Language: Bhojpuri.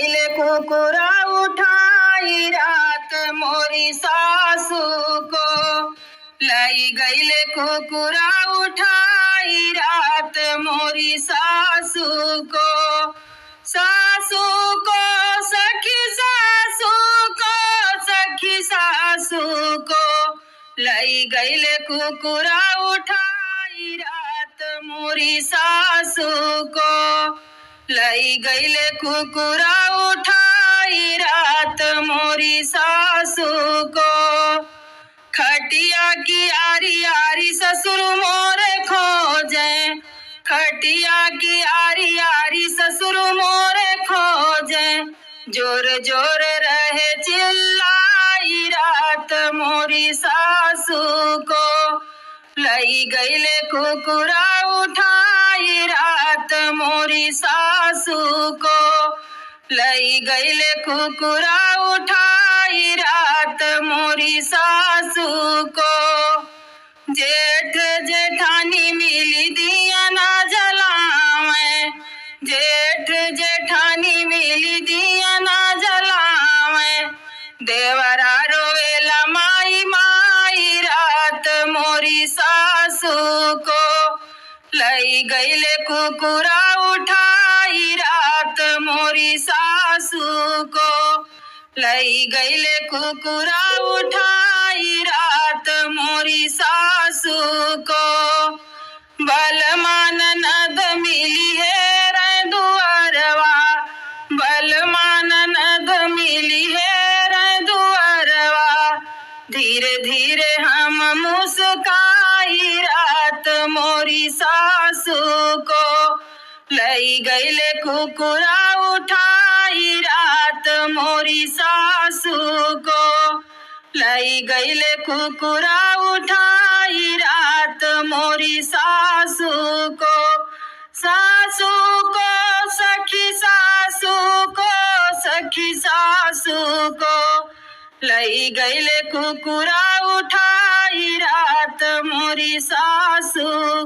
ले कुकुरा उठाई रात मोरी सासू को, लाई गईले कुकुरा उठाई रात मोरी सासू को। सासू को सखी सासू को, सखी सासू को, लाई गईले कुकुरा उठाई रात मोरी सासू को, लाई गईले कुकुरा उठाई रात मोरी सासू को। खटिया की आरी आरी ससुर मोरे खोजे, खटिया की आरी आरी ससुर मोरे खोजे, जोर जोर रहे चिल्लाई रात मोरी सासू को, लाई गईले कुकुरा उठाई रात मोरी सासू को, लाई गईले कुकुरा उठाई रात मोरी सासू को। जेठ जेठानी मिली दिया ना जलावे, जेठ जेठानी मिली दिया ना जलावे, देवरा रोवेला माई माई रात मोरी सासू को, लाई गईले कुकुरा उठाई रात मोरी सासू को, लाई गईले कुकुरा उठाई रात मोरी सासू को। बलमान नद मिली है रे दुअरवा, बलमान नद मिली है रे दुअरवा, धीरे धीरे हम मुस्काई रात मोरी सासू को, लाई गईले कुकुरा उठाई रात मोरी सासू को, लाई गईले कुकुरा उठाई रात मोरी सासू को। सासू को सखी सासू को, सखी सासू को, लाई गईले कुकुरा उठाई रात मोरी सासू।